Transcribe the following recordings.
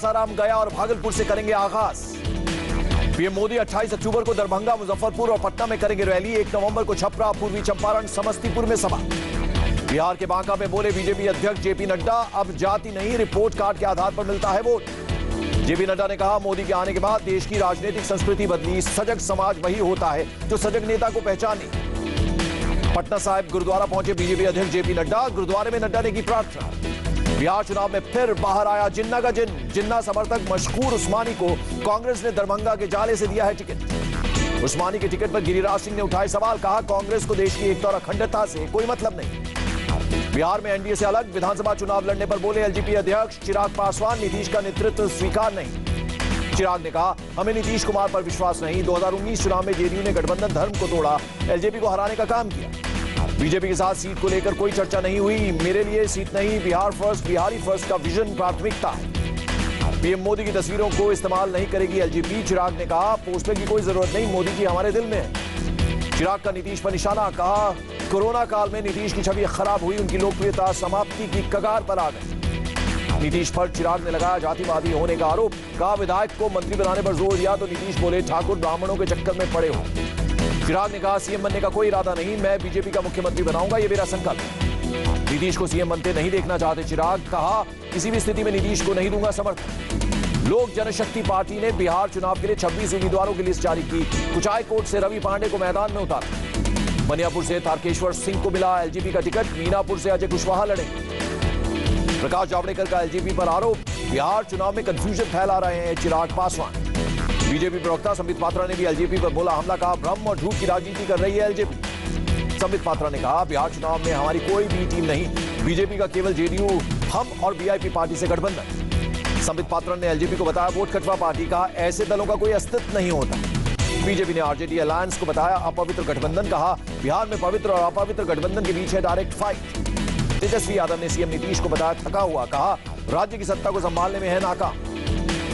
सासाराम, गया और भागलपुर से करेंगे आगाज। पीएम मोदी 28 अक्टूबर को दरभंगा, मुजफ्फरपुर और पटना में करेंगे रैली। 1 नवंबर को छपरा, पूर्वी चंपारण, समस्तीपुर में सभा। बिहार के बांका में बोले बीजेपी अध्यक्ष जेपी नड्डा, अब जाति नहीं रिपोर्ट कार्ड के आधार पर मिलता है वोट। जेपी नड्डा ने कहा, मोदी के आने के बाद देश की राजनीतिक संस्कृति बदली। सजग समाज वही होता है जो सजग नेता को पहचाने। पटना साहिब गुरुद्वारा पहुंचे बीजेपी अध्यक्ष जेपी नड्डा, गुरुद्वारे में नड्डा ने की प्रार्थना। बिहार चुनाव में फिर बाहर आया जिन्ना का जिन्ना समर्थक मशहूर उस्मानी को कांग्रेस ने दरभंगा के जाले से दिया है टिकट। उस्मानी के टिकट पर गिरिराज सिंह ने उठाए सवाल, कहा कांग्रेस को देश की एकता और अखंडता से कोई मतलब नहीं। बिहार में एनडीए से अलग विधानसभा चुनाव लड़ने पर बोले एलजेपी अध्यक्ष चिराग पासवान, नीतीश का नेतृत्व स्वीकार नहीं। चिराग ने कहा, हमें नीतीश कुमार पर विश्वास नहीं। 2019 चुनाव में जेडीयू ने गठबंधन धर्म को तोड़ा, एलजेपी को हराने का काम किया। बीजेपी के साथ सीट को लेकर कोई चर्चा नहीं हुई। मेरे लिए सीट नहीं, बिहार फर्स्ट, बिहारी फर्स्ट का विजन प्राथमिकता है। पीएम मोदी की तस्वीरों को इस्तेमाल नहीं करेगी एलजेपी। चिराग ने कहा, पोस्टर की कोई जरूरत नहीं, मोदी जी हमारे दिल में है। चिराग का नीतीश पर निशाना, कहा कोरोना काल में नीतीश की छवि खराब हुई, उनकी लोकप्रियता समाप्ति की कगार पर आ गई। नीतीश पर चिराग ने लगाया जातिवादी होने का आरोप, कहा विधायक को मंत्री बनाने पर जोर दिया तो नीतीश बोले ठाकुर ब्राह्मणों के चक्कर में पड़े हो। चिराग ने कहा, सीएम बनने का कोई इरादा नहीं, मैं बीजेपी का मुख्यमंत्री बनाऊंगा, ये मेरा संकल्प। नीतीश को सीएम बनते नहीं देखना चाहते चिराग, कहा किसी भी स्थिति में नीतीश को नहीं दूंगा समर्थन। लोक जनशक्ति पार्टी ने बिहार चुनाव के लिए 26 उम्मीदवारों की लिस्ट जारी की। कुचायकोट से रवि पांडे को मैदान में उतारा। बनियापुर से तारकेश्वर सिंह को मिला एलजेपी का टिकट। मीनापुर से अजय कुशवाहा लड़ेंगे। प्रकाश जावड़ेकर का एलजेपी पर आरोप, बिहार चुनाव में कंफ्यूजन फैला रहे हैं चिराग पासवान। बीजेपी प्रवक्ता संबित पात्रा ने भी एलजेपी पर बोला हमला, कहा भ्रम और झूठ की राजनीति कर रही है एलजेपी। संबित पात्रा ने कहा, बिहार चुनाव में हमारी कोई भी टीम नहीं, बीजेपी का केवल जेडीयू, हम और वीआईपी पार्टी से गठबंधन। संबित पात्रा ने एलजेपी को बताया वोट कटवा पार्टी, का ऐसे दलों का कोई अस्तित्व नहीं होता। बीजेपी ने आरजेडी अलायंस को बताया अपवित्र गठबंधन, कहा बिहार में पवित्र और अपवित्र गठबंधन के बीच है डायरेक्ट फाइट। तेजस्वी यादव ने सीएम नीतीश को बताया थका हुआ, कहा राज्य की सत्ता को संभालने में है नाकाम।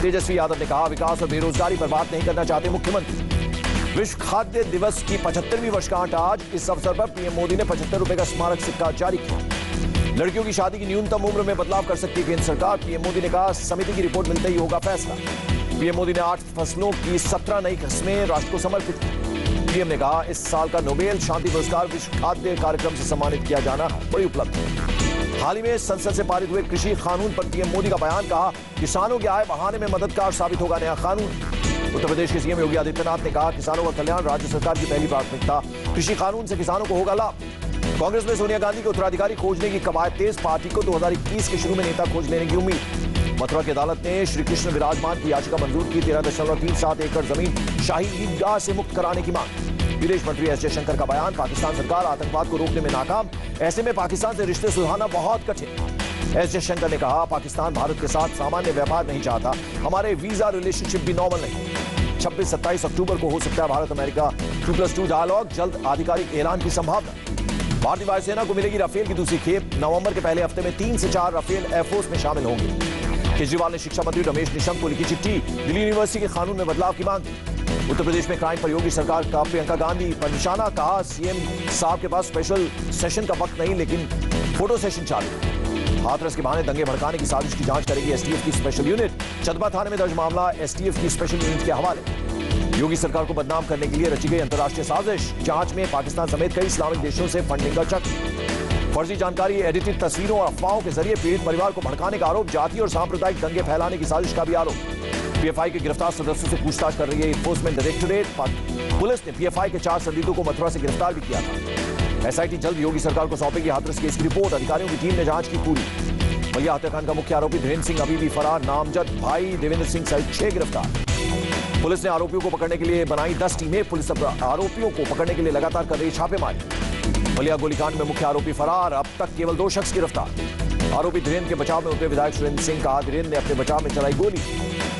तेजस्वी यादव ने कहा, विकास और बेरोजगारी पर बात नहीं करना चाहते मुख्यमंत्री। विश्व खाद्य दिवस की 75वीं वर्षगांठ आज। इस अवसर पर पीएम मोदी ने 75 रुपए का स्मारक सिक्का जारी किया। लड़कियों की शादी की न्यूनतम उम्र में बदलाव कर सकती है केंद्र सरकार। पीएम मोदी ने कहा, समिति की रिपोर्ट मिलते ही होगा फैसला। पीएम मोदी ने 8 फसलों की 17 नई किस्में राष्ट्र को समर्पित की। पीएम ने कहा, इस साल का नोबेल शांति पुरस्कार विश्व खाद्य कार्यक्रम से सम्मानित किया जाना बड़ी उपलब्धि है। हाल ही में संसद से पारित हुए कृषि कानून पर पीएम मोदी का बयान, कहा किसानों की आय बढ़ाने में मददगार साबित होगा नया कानून। उत्तर प्रदेश के सीएम योगी आदित्यनाथ ने कहा, किसानों का कल्याण राज्य सरकार की पहली प्राथमिकता। कृषि कानून से किसानों को होगा लाभ। कांग्रेस में सोनिया गांधी के उत्तराधिकारी खोजने की कवायद तेज। पार्टी को 2021 के शुरू में नेता खोज लेने की उम्मीद। मथुरा की अदालत ने श्री कृष्ण विराजमान की याचिका मंजूर की। 13.37 एकड़ जमीन शाही ईदगाह से मुक्त कराने की मांग। विदेश मंत्री एस जयशंकर का बयान, पाकिस्तान सरकार आतंकवाद को रोकने में नाकाम, ऐसे में पाकिस्तान से रिश्ते सुधारना बहुत कठिन। एस जयशंकर ने कहा, पाकिस्तान भारत के साथ सामान्य व्यापार नहीं चाहता, हमारे वीजा रिलेशनशिप भी नॉर्मल नहीं। 26-27 अक्टूबर को हो सकता है भारत अमेरिका 2+2 डायलॉग, जल्द आधिकारिक ऐलान की संभावना। भारतीय वायुसेना को मिलेगी राफेल की दूसरी खेप। नवंबर के पहले हफ्ते में 3 से 4 राफेल एयरफोर्स में शामिल होंगे। केजरीवाल ने शिक्षा मंत्री रमेश निशंक को लिखी चिट्ठी, दिल्ली यूनिवर्सिटी के कानून में बदलाव की मांग। उत्तर प्रदेश में क्राइम पर योगी सरकार का प्रियंका गांधी पर निशाना, कहा सीएम साहब के पास स्पेशल सेशन का वक्त नहीं लेकिन फोटो सेशन चालू। हाथरस के बहाने दंगे भड़काने की साजिश की जांच करेगी एसटीएफ की स्पेशल यूनिट। चंदवा थाने में दर्ज मामला एसटीएफ की स्पेशल यूनिट के हवाले। योगी सरकार को बदनाम करने के लिए रची गई अंतर्राष्ट्रीय साजिश। जांच में पाकिस्तान समेत कई इस्लामिक देशों से फंडिंग का चक्र। फर्जी जानकारी, एडिटेड तस्वीरों और अफवाहों के जरिए पीड़ित परिवार को भड़काने का आरोप। जाति और सांप्रदायिक दंगे फैलाने की साजिश का भी आरोप। पीएफआई के गिरफ्तार सदस्यों से पूछताछ कर रही है एनफोर्समेंट डायरेक्टोरेट। पुलिस ने पीएफआई के 4 संदिग्धों को मथुरा से गिरफ्तार भी किया था। एसआईटी जल्द योगी सरकार को सौंपेगी हाथरस केस की रिपोर्ट। अधिकारियों की टीम ने जांच की पूरी। बलिया हत्याकांड का मुख्य आरोपी धीरेन्द्र सिंह अभी भी फरार। नामजद भाई देवेंद्र सिंह सहित 6 गिरफ्तार। पुलिस ने आरोपियों को पकड़ने के लिए बनाई 10 टीमें। पुलिस आरोपियों को पकड़ने के लिए लगातार कर रही छापेमारी। बलिया गोलीकांड में मुख्य आरोपी फरार, अब तक केवल 2 शख्स गिरफ्तार। आरोपी धीरेन्द्र के बचाव में उतरे विधायक सुरेंद्र सिंह, कहा धीरेन्द्र ने अपने बचाव में चलाई गोली।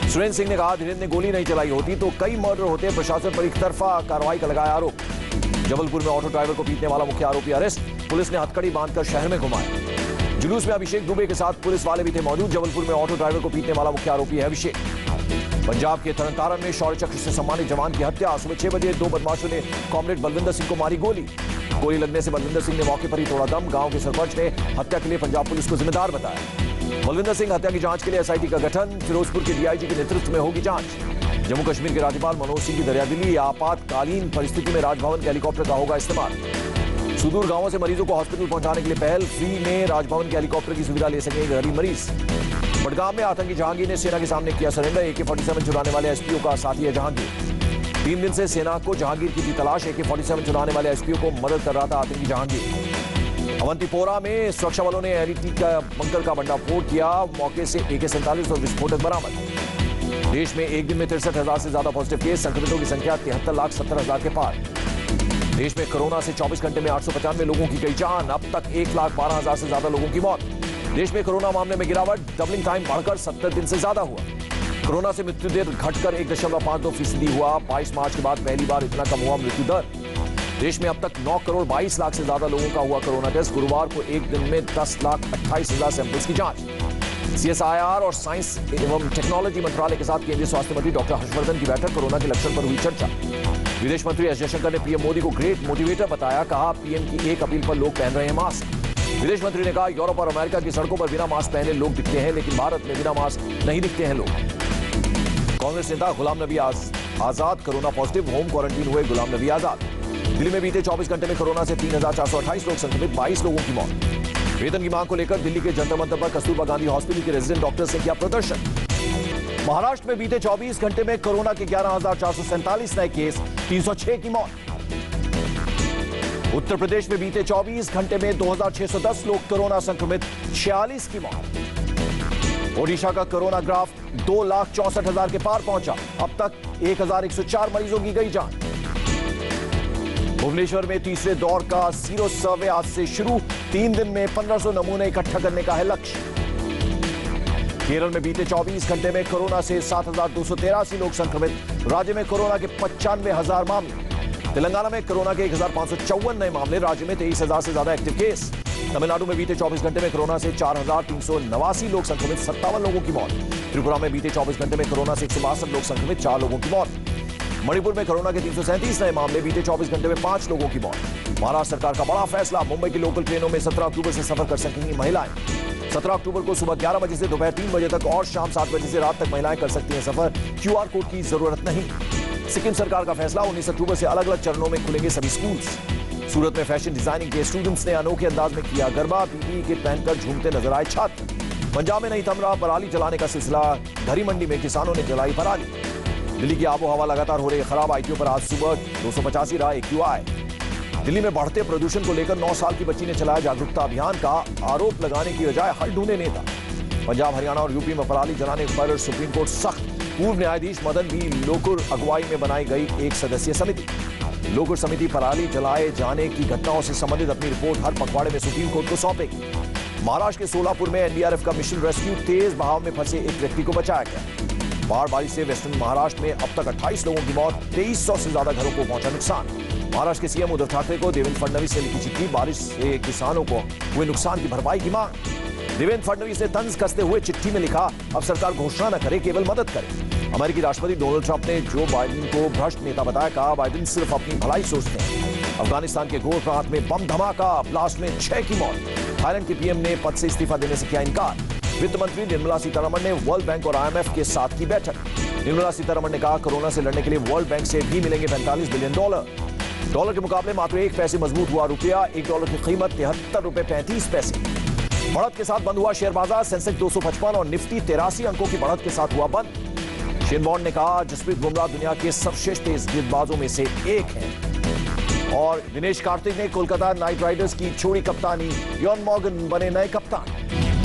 सुरेंद्र सिंह ने कहा, धीरेन्द्र ने गोली नहीं चलाई होती तो कई मर्डर होते। प्रशासन पर एक तरफा कार्रवाई का लगाया आरोप। जबलपुर में ऑटो ड्राइवर को पीटने वाला मुख्य आरोपी अरेस्ट। पुलिस ने हथकड़ी बांधकर शहर में घुमाया। जुलूस में अभिषेक दुबे के साथ पुलिस वाले भी थे मौजूद। जबलपुर में ऑटो ड्राइवर को पीटने वाला मुख्य आरोपी है अभिषेक। पंजाब के तरनतारन में शौर्य चक्र से सम्मानित जवान की हत्या। सुबह 6 बजे 2 बदमाशों ने कॉमरेड बलविंदर सिंह को मारी गोली। गोली लगने से बलविंदर सिंह ने मौके पर ही तोड़ा दम। गांव के सरपंच ने हत्या के लिए पंजाब पुलिस को जिम्मेदार बताया। बलविंदर सिंह हत्या की जांच के लिए एसआईटी का गठन, फिरोजपुर के डीआईजी के नेतृत्व में होगी जांच। जम्मू कश्मीर के राज्यपाल मनोज सिंह की दरियादिली, आपातकालीन परिस्थिति में राजभवन के हेलीकॉप्टर का होगा इस्तेमाल। सुदूर गांवों से मरीजों को हॉस्पिटल पहुंचाने के लिए पहल, फ्री में राजभवन के हेलीकॉप्टर की सुविधा ले सकेंगे गरीब मरीज। बडगाम में आतंकी जहांगीर ने सेना के सामने किया सरेंडर, AK-47 चुराने वाले एसपीओ का साथी है जहांगीर। 3 दिन से सेना को जहांगीर की थी तलाश, AK-47 चुराने वाले एसपीओ को मदद कर रहा था आतंकी जहांगीर। अवंतीपोरा में सुरक्षा बलों ने एलईटी का बंकर का भंडाफोड़ किया, मौके से AK-47 और विस्फोटक बरामद। देश में एक दिन में 63,000 से ज्यादा पॉजिटिव केस, संक्रमितों की संख्या 73,70,000 के पार। देश में कोरोना से 24 घंटे में 895 लोगों की गई जान, अब तक 1,12,000 से ज्यादा लोगों की मौत। देश में कोरोना मामले में गिरावट, डबलिंग टाइम बढ़कर 70 दिन से ज्यादा हुआ। कोरोना से मृत्यु दर घटकर 1.52% हुआ, 22 मार्च के बाद पहली बार इतना कम हुआ मृत्यु दर। देश में अब तक 9 करोड़ 22 लाख से ज्यादा लोगों का हुआ कोरोना टेस्ट। गुरुवार को एक दिन में 10,28,000 सैंपल्स की जांच। CSIR और साइंस एवं टेक्नोलॉजी मंत्रालय के साथ केंद्रीय स्वास्थ्य मंत्री डॉक्टर हर्षवर्धन की बैठक, कोरोना के लक्षण पर हुई चर्चा। विदेश मंत्री एस जयशंकर ने पीएम मोदी को ग्रेट मोटिवेटर बताया, कहा पीएम की एक अपील पर लोग पहन रहे हैं मास्क। विदेश मंत्री ने कहा यूरोप और अमेरिका की सड़कों पर बिना मास्क पहने लोग दिखते हैं, लेकिन भारत में बिना मास्क नहीं दिखते हैं लोग। कांग्रेस नेता Ghulam Nabi Azad corona positive, home quarantine हुए गुलाम नबी आजाद। दिल्ली में बीते 24 घंटे में कोरोना से 3,428 लोग संक्रमित, 22 लोगों की मौत। वेतन की मांग को लेकर दिल्ली के जंतर मंतर पर कस्तूरबा गांधी हॉस्पिटल के रेजिडेंट डॉक्टर्स ने किया प्रदर्शन। महाराष्ट्र में बीते 24 घंटे में कोरोना के 11,447 नए केस, 306 की मौत। उत्तर प्रदेश में बीते 24 घंटे में 2,610 लोग कोरोना संक्रमित, 46 की मौत। ओडिशा का कोरोना ग्राफ 2,64,000 के पार पहुंचा, अब तक 1,104 मरीजों की गई जान। भुवनेश्वर में तीसरे दौर का सीरो सर्वे आज से शुरू, 3 दिन में 1,500 नमूने इकट्ठा करने का है लक्ष्य। केरल में बीते 24 घंटे में कोरोना से 7,283 लोग संक्रमित, राज्य में कोरोना के 95,000 मामले। तेलंगाना में कोरोना के 1,554 नए मामले, राज्य में 23,000 से ज्यादा एक्टिव केस। तमिलनाडु में बीते 24 घंटे में कोरोना से 4,389 लोग संक्रमित, 57 लोगों की मौत। त्रिपुरा में बीते 24 घंटे में कोरोना से 162 लोग संक्रमित, 4 लोगों की मौत। मणिपुर में कोरोना के 337 नए मामले, बीते 24 घंटे में 5 लोगों की मौत। महाराष्ट्र सरकार का बड़ा फैसला, मुंबई की लोकल ट्रेनों में 17 अक्टूबर से सफर कर सकेंगी महिलाएं। 17 अक्टूबर को सुबह 11 बजे से दोपहर 3 बजे तक और शाम 7 बजे से रात तक महिलाएं कर सकती हैं सफर, QR कोड की जरूरत नहीं। सिक्किम सरकार का फैसला, 19 अक्टूबर से अलग अलग चरणों में खुलेंगे सभी स्कूल्स। सूरत में फैशन डिजाइनिंग के स्टूडेंट्स ने अनोखे अंदाज में किया गरबा, PPE किट पहनकर झूमते नजर आए छात्र। पंजाब में नहीं थम रहा पराली जलाने का सिलसिला, धरी मंडी में किसानों ने जलाई पराली। दिल्ली की आबो हवा लगातार हो रही खराब, ITO पर आज सुबह 285 रहा AQI। दिल्ली में बढ़ते प्रदूषण को लेकर 9 साल की बच्ची ने चलाया जागरूकता अभियान का, आरोप लगाने की बजाय हल ढूंढे नेता। पंजाब, हरियाणा और यूपी में पराली जलाने पर सुप्रीम कोर्ट सख्त, पूर्व न्यायाधीश मदन बी लोकुर अगुवाई में बनाई गई एक सदस्यीय समिति। लोकुर समिति पराली जलाए जाने की घटनाओं से संबंधित अपनी रिपोर्ट हर पखवाड़े में सुप्रीम कोर्ट को सौंपेगी। महाराष्ट्र के सोलापुर में NDRF का मिशन रेस्क्यू, तेज बहाव में फंसे एक व्यक्ति को बचाया गया। बाढ़ बारिश से वेस्टर्न महाराष्ट्र में अब तक 28 लोगों की मौत, 2300 से ज्यादा घरों को पहुंचा नुकसान। महाराष्ट्र के सीएम उद्धव ठाकरे को देवेंद्र फडणवीस ने लिखी चिट्ठी, बारिश से किसानों को हुए नुकसान की भरपाई की मांग। देवेंद्र फडणवीस ने तंज कसते हुए चिट्ठी में लिखा, अब सरकार घोषणा न करे, केवल मदद करे। अमेरिकी राष्ट्रपति डोनाल्ड ट्रंप ने जो बाइडेन को भ्रष्ट नेता बताया, कहा बाइडेन सिर्फ अपनी भलाई सोचते हैं। अफगानिस्तान के गोर प्रांत में बम धमाका, ब्लास्ट में 6 की मौत। थाईलैंड के पीएम ने पद से इस्तीफा देने से किया इनकार। वित्त मंत्री निर्मला सीतारमण ने वर्ल्ड बैंक और IMF के साथ की बैठक। निर्मला सीतारमण ने कहा कोरोना से लड़ने के लिए वर्ल्ड बैंक से भी मिलेंगे $45 बिलियन। डॉलर के मुकाबले मात्र 1 पैसे मजबूत हुआ रुपया, $1 की कीमत ₹73.35। बढ़त के साथ बंद हुआ शेयर बाजार, सेंसेक्स 255 और निफ्टी 83 अंकों की बढ़त के साथ हुआ बंद। शेन बॉन्ड ने कहा जसप्रीत बुमराह दुनिया के सर्वश्रेष्ठ तेज गेंदबाजों में से एक हैं। और दिनेश कार्तिक ने कोलकाता नाइट राइडर्स की छोड़ी कप्तानी, यॉन मॉर्गन बने नए कप्तान।